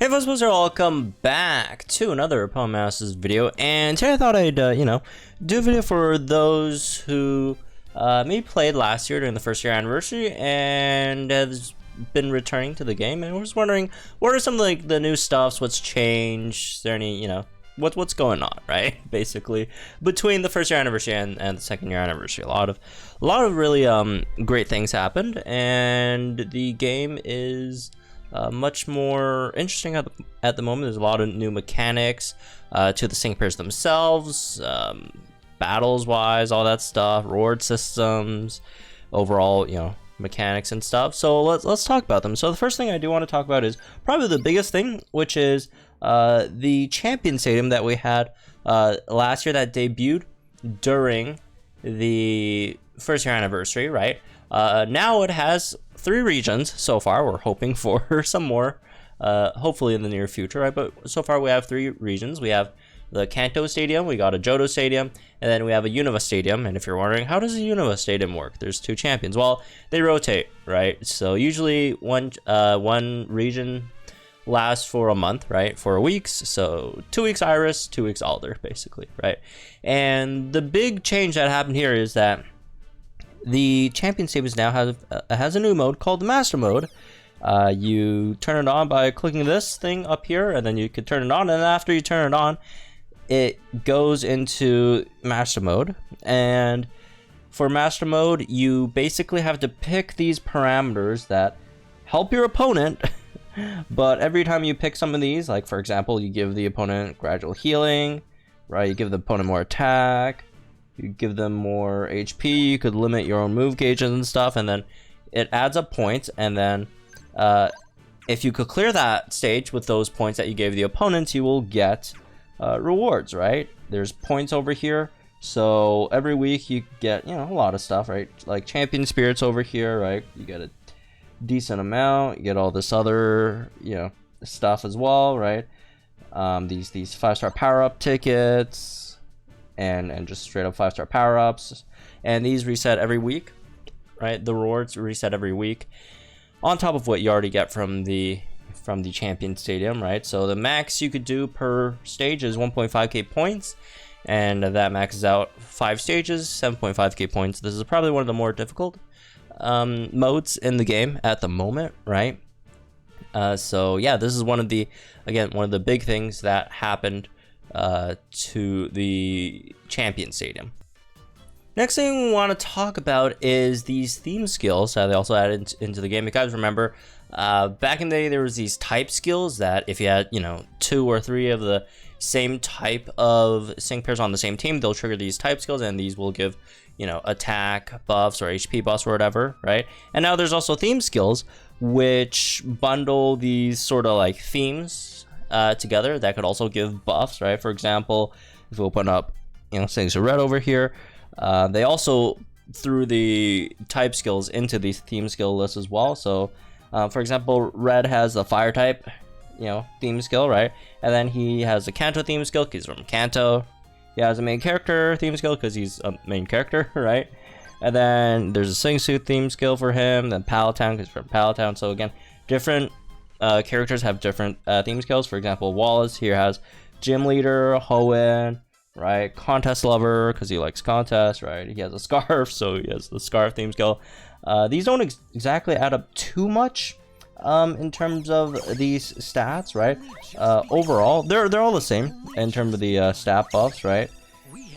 Hey folks, welcome back to another Opponent Masters video, and today I thought I'd, do a video for those who maybe played last year during the first year anniversary and has been returning to the game, and we're just wondering, what are some of the new stuffs, what's changed, is there any, what's going on, right? Basically, between the first year anniversary and the second year anniversary, a lot of really great things happened, and the game is much more interesting at the moment. There's a lot of new mechanics to the sync pairs themselves, battles wise, all that stuff, reward systems, overall, mechanics and stuff. So let's talk about them. So the first thing I do want to talk about is probably the biggest thing, which is the Champion Stadium that we had last year that debuted during the first year anniversary, right? Now it has 3 regions so far. We're hoping for some more, hopefully in the near future, right? But so far we have 3 regions. We have the Kanto Stadium, we got a Johto Stadium, and then we have a Unova Stadium. And if you're wondering, how does a Unova Stadium work? There's 2 champions. Well, they rotate, right? So usually one region lasts for a month, right? 4 weeks. So 2 weeks Iris, 2 weeks Alder, basically, right? And the big change that happened here is that the Champion Stadium now has a new mode called the Master Mode. You turn it on by clicking this thing up here, and then you can turn it on, and after you turn it on, it goes into Master Mode. And for Master Mode, you basically have to pick these parameters that help your opponent. But every time you pick some of these, like for example, you give the opponent gradual healing, right? You give the opponent more attack, you give them more HP, you could limit your own move gauges and stuff, and then it adds up points. And then if you could clear that stage with those points that you gave the opponents, you will get rewards, right? There's points over here, so every week you get a lot of stuff, right? Like champion spirits over here, right? You get a decent amount. You get all this other stuff as well, right? These 5-star power-up tickets, and just straight up 5-star power-ups, and these reset every week, right? The rewards reset every week on top of what you already get from the Champion Stadium, right? So the max you could do per stage is 1.5k points, and that maxes out 5 stages, 7.5k points. This is probably one of the more difficult modes in the game at the moment, right? So yeah, this is one of the big things that happened to the Champion Stadium. Next thing we want to talk about is these theme skills that they also added into the game. You guys remember back in the day there was these type skills that if you had 2 or 3 of the same type of sync pairs on the same team, they'll trigger these type skills, and these will give attack buffs or HP buffs or whatever, right? And now there's also theme skills which bundle these sort of like themes together that could also give buffs, right? For example, if we open up things are red over here, they also threw the type skills into the theme skill list as well. So for example, red has the fire type theme skill, right? And then he has a Kanto theme skill because he's from Kanto. He has a main character theme skill because he's a main character, right? And then there's a Sing Suit theme skill for him, then Palatown because he's from Palatown. So again, different characters have different theme skills. For example, Wallace here has Gym Leader, Hoenn, right? Contest Lover because he likes contests, right? He has a Scarf, so he has the Scarf theme skill. These don't exactly add up too much in terms of these stats, right? Overall, they're all the same in terms of the stat buffs, right?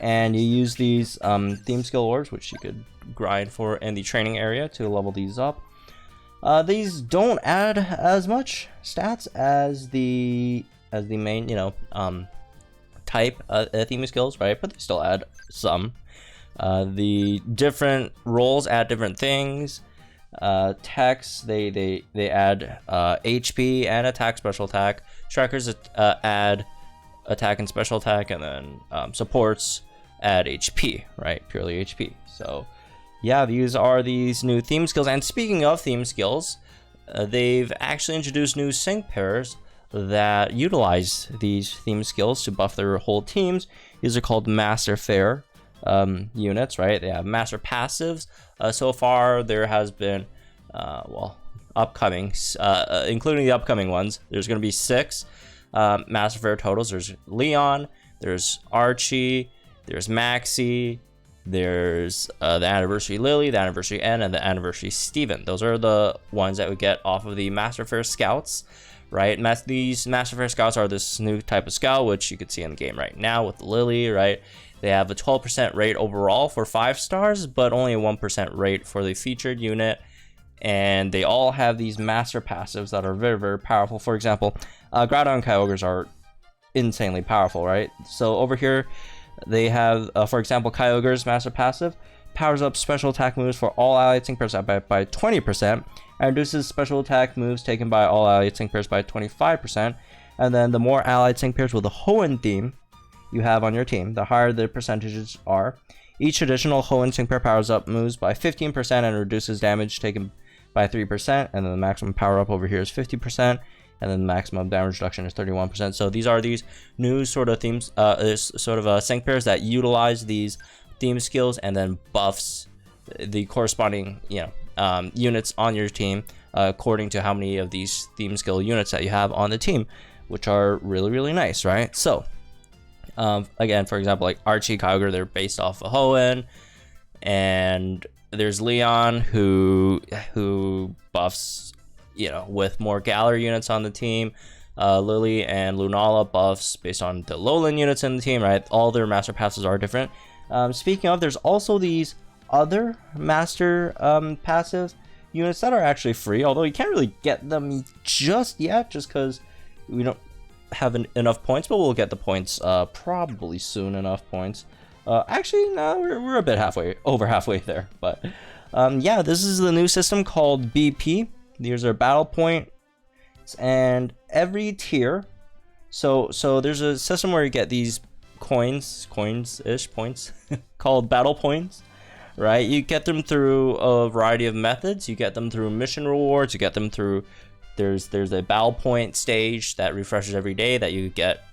And you use these theme skill orbs, which you could grind for in the training area to level these up. These don't add as much stats as the main type theme skills, right? But they still add some. The different roles add different things. Techs, they add HP and attack, special attack. Trackers add attack and special attack, and then supports add HP, right? Purely HP. So yeah, these are these new theme skills. And speaking of theme skills, they've actually introduced new sync pairs that utilize these theme skills to buff their whole teams. These are called Master Fair units, right? They have Master Passives. So far, there has been, well, upcoming, including the upcoming ones. There's going to be 6 Master Fair totals. There's Leon, there's Archie, there's Maxie, there's the Anniversary Lily, the Anniversary N, and the Anniversary Steven. Those are the ones that we get off of the Master Fair Scouts, right? These Master Fair Scouts are this new type of scout, which you can see in the game right now with Lily, right? They have a 12% rate overall for 5 stars, but only a 1% rate for the featured unit. And they all have these master passives that are very, very powerful. For example, Groudon and Kyogres are insanely powerful, right? So over here, they have, for example, Kyogre's master passive powers up special attack moves for all allied sync pairs by 20%, and reduces special attack moves taken by all allied sync pairs by 25%. And then the more allied sync pairs with a Hoenn theme you have on your team, the higher the percentages are. Each additional Hoenn sync pair powers up moves by 15% and reduces damage taken by 3%, and then the maximum power up over here is 50%, and then the maximum damage reduction is 31%. So these are these new sort of themes, sync pairs that utilize these theme skills and then buffs the corresponding units on your team according to how many of these theme skill units that you have on the team, which are really, really nice, right? So again, for example, like Archie, Kyogre, they're based off of Hoenn, and there's Leon who buffs, with more Galar units on the team. Lily and Lunala buffs based on the Lowland units in the team, right? All their master passes are different. Speaking of, there's also these other master passive units that are actually free, although you can't really get them just yet, just because we don't have enough points, but we'll get the points probably soon enough points. Actually, no, we're a bit over halfway there, but yeah, this is the new system called BP. These are battle points, and every tier, so there's a system where you get these points called battle points, right? You get them through a variety of methods. You get them through mission rewards, you get them through there's a battle point stage that refreshes every day that you get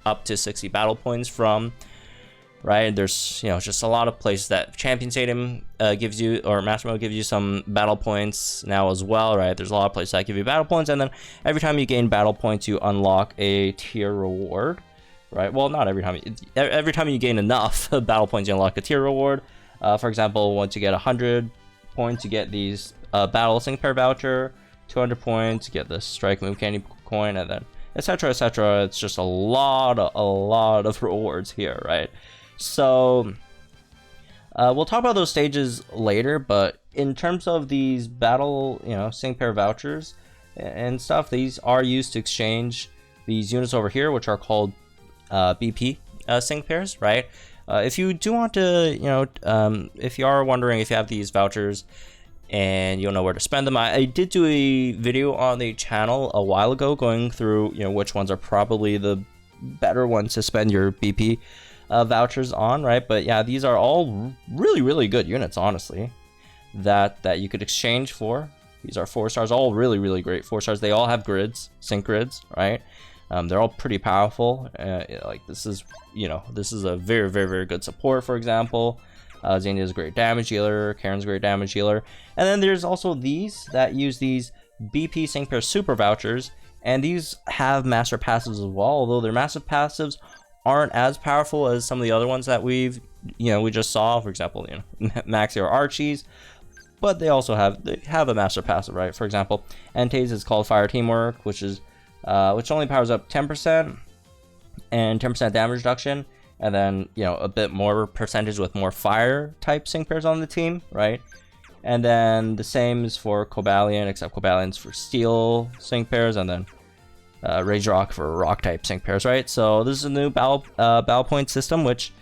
up to 60 battle points from, right? There's just a lot of places that Champion Stadium gives you, or Master Mode gives you some battle points now as well, right? There's a lot of places that give you battle points, and then every time you gain battle points, you unlock a tier reward, right? Well, not every time. Every time you gain enough battle points, you unlock a tier reward. For example, once you get 100 points, you get these battle sync pair voucher. 200 points, you get the strike move candy coin, and then etc, etc. It's just a lot of rewards here, right? So we'll talk about those stages later, but in terms of these battle sync pair vouchers and stuff, these are used to exchange these units over here, which are called BP sync pairs, right? If you do want to if you are wondering if you have these vouchers and you'll know where to spend them, I did do a video on the channel a while ago going through which ones are probably the better ones to spend your BP vouchers on, right? But yeah, these are all really good units, honestly, that you could exchange for. These are 4 stars, all really great 4 stars. They all have grids, sync grids, right? They're all pretty powerful. Like this is a very good support, for example. Xenia is a great damage healer, Karen's a great damage healer, and then there's also these that use these BP sync pair super vouchers, and these have master passives as well, although their massive passives aren't as powerful as some of the other ones that we just saw, for example, Maxie or Archie's, but they also have a master passive, right? For example, Entei's is called Fire Teamwork, which only powers up 10% and 10% damage reduction, and then a bit more percentage with more fire type sync pairs on the team, right? And then the same is for Cobalion, except Cobalion's for steel sync pairs, and then Rage Rock for rock type sync pairs, right? So this is a new battle point system, which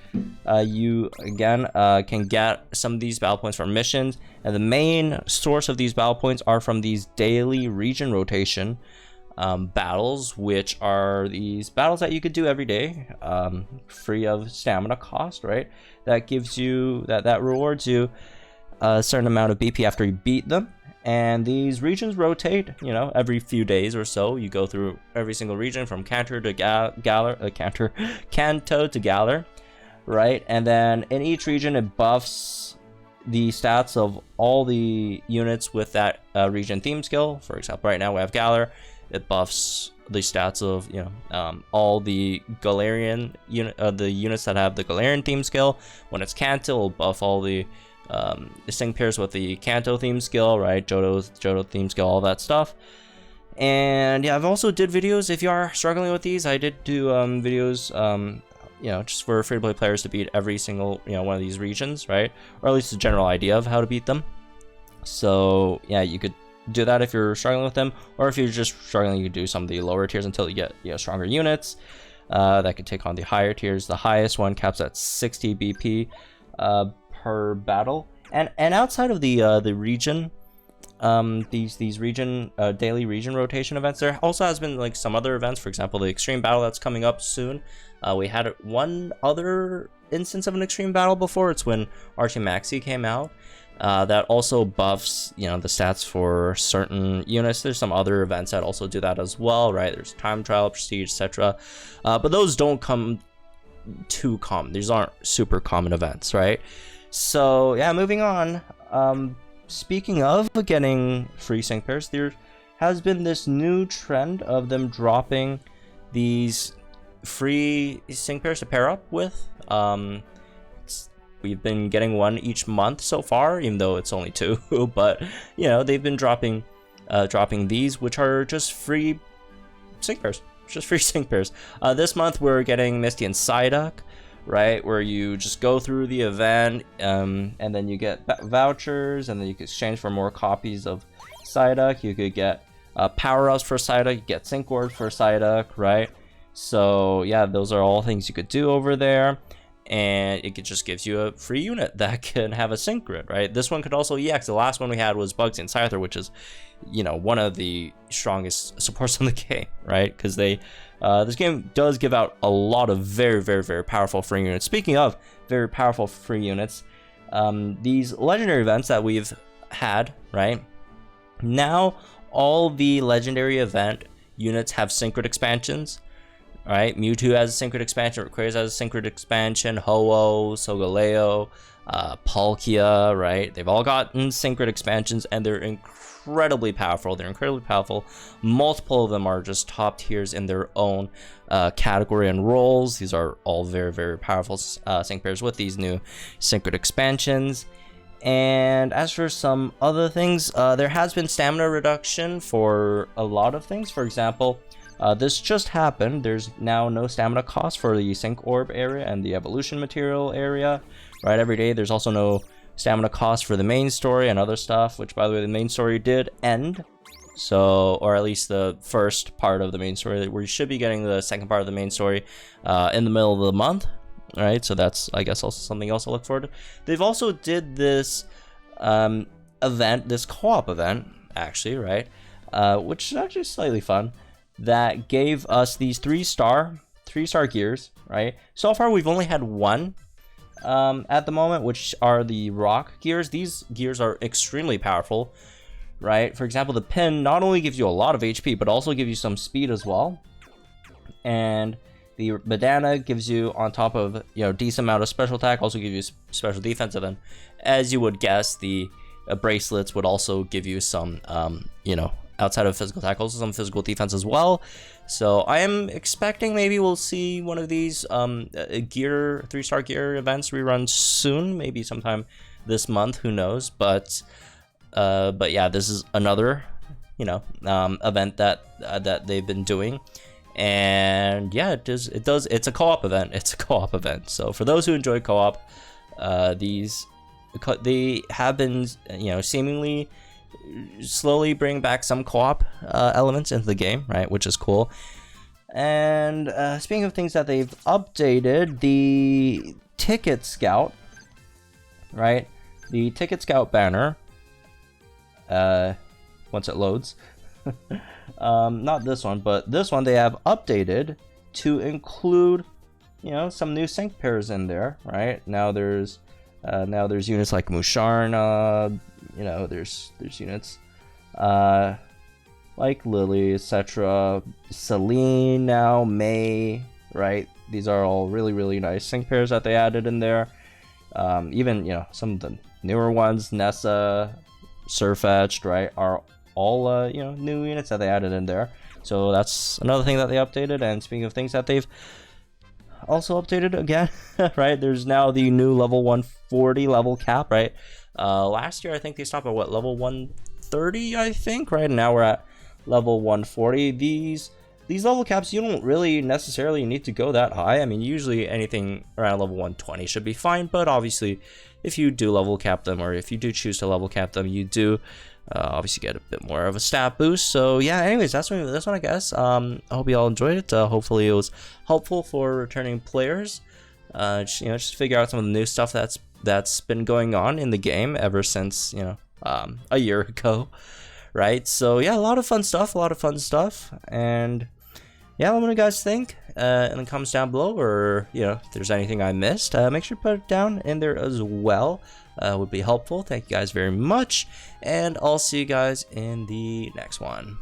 you again can get some of these battle points from missions, and the main source of these battle points are from these daily region rotation battles, which are these battles that you could do every day, free of stamina cost, right? That gives you that rewards you a certain amount of BP after you beat them. And these regions rotate, every few days or so. You go through every single region from Kanto to Kanto to Galar, right? And then in each region it buffs the stats of all the units with that region theme skill. For example, right now we have Galar. It buffs the stats of all the Galarian the units that have the Galarian theme skill. When it's Kanto, it'll buff all the sync pairs with the Kanto theme skill, right? Johto theme skill, all that stuff. And yeah, I've also did videos. If you are struggling with these, I did do videos, just for free-to-play players to beat every single one of these regions, right? Or at least a general idea of how to beat them. So yeah, you could do that if you're struggling with them, or if you're just struggling, you could do some of the lower tiers until you get stronger units that can take on the higher tiers. The highest one caps at 60 BP per battle, and outside of the region, these region daily region rotation events, there also has been like some other events. For example, the extreme battle that's coming up soon. We had one other instance of an extreme battle before. It's when Archimaxi came out. That also buffs the stats for certain units. There's some other events that also do that as well, right? There's time trial, prestige, etc. But those don't come too common. These aren't super common events, right? So yeah, moving on. Speaking of getting free sync pairs, there has been this new trend of them dropping these free sync pairs to pair up with. We've been getting one each month so far, even though it's only 2. But they've been dropping these, which are just free sync pairs. Just free sync pairs. This month we're getting Misty and Psyduck, right? Where you just go through the event, and then you get vouchers, and then you can exchange for more copies of Psyduck. You could get power-ups for Psyduck. You get sync orbs for Psyduck, right? So yeah, those are all things you could do over there. And it just gives you a free unit that can have a sync grid, right? This one could also EX. The last one we had was Bugsy and Scyther, which is, one of the strongest supports in the game, right? Because this game does give out a lot of very, very, very powerful free units. Speaking of very powerful free units, these legendary events that we've had, right? Now all the legendary event units have sync grid expansions. Right, Mewtwo has a sync expansion, Rayquaza has a sync expansion, Ho-Oh, Solgaleo, Palkia, right? They've all gotten sync expansions, and they're incredibly powerful. Multiple of them are just top tiers in their own category and roles. These are all very, very powerful sync pairs with these new sync expansions. And as for some other things, there has been stamina reduction for a lot of things. For example, this just happened. There's now no stamina cost for the sync orb area and the evolution material area, right? Every day there's also no stamina cost for the main story and other stuff, which, by the way, the main story did end. So, or at least the first part of the main story. We should be getting the second part of the main story in the middle of the month, right? So that's, I guess, also something else to look forward to. They've also did this event, this co-op event, actually, right? Which is actually slightly fun. That gave us these 3-star gears, right? So far we've only had one at the moment, which are the rock gears. These gears are extremely powerful, right? For example, the pin not only gives you a lot of HP, but also gives you some speed as well. And the bandana gives you, on top of decent amount of special attack, also give you special defense. And then, as you would guess, the bracelets would also give you some outside of physical attack, also some physical defense as well. So I am expecting maybe we'll see one of these 3-star gear events rerun soon, maybe sometime this month, who knows. But yeah, this is another event that they've been doing. And yeah, it's a co-op event. So for those who enjoy co-op, they have been seemingly slowly bring back some co-op elements into the game, right, which is cool. And speaking of things that they've updated, the Ticket Scout, right, the Ticket Scout banner, once it loads, not this one, but this one they have updated to include some new sync pairs in there, right? Now there's units like Musharna, there's units like Lily, etc. Celine now, May, right? These are all really, really nice sync pairs that they added in there. Even some of the newer ones, Nessa, Surfetched, right, are all you know, new units that they added in there. So that's another thing that they updated. And speaking of things that they've also updated again, right, there's now the new level 140 level cap, right? Last year I think they stopped at what, level 130, I think, right? And now we're at level 140. These level caps, you don't really necessarily need to go that high. I mean, usually anything around level 120 should be fine, but obviously if you do level cap them, or if you do choose to level cap them, you do obviously get a bit more of a stat boost. So yeah, anyways, that's this one, I guess. I hope you all enjoyed it. Hopefully it was helpful for returning players. You know, just figure out some of the new stuff that's been going on in the game ever since, you know, a year ago, right? So yeah, a lot of fun stuff, and yeah, let me know what you guys think in the comments down below, or you know, if there's anything I missed, make sure to put it down in there as well. Would be helpful. Thank you guys very much, and I'll see you guys in the next one.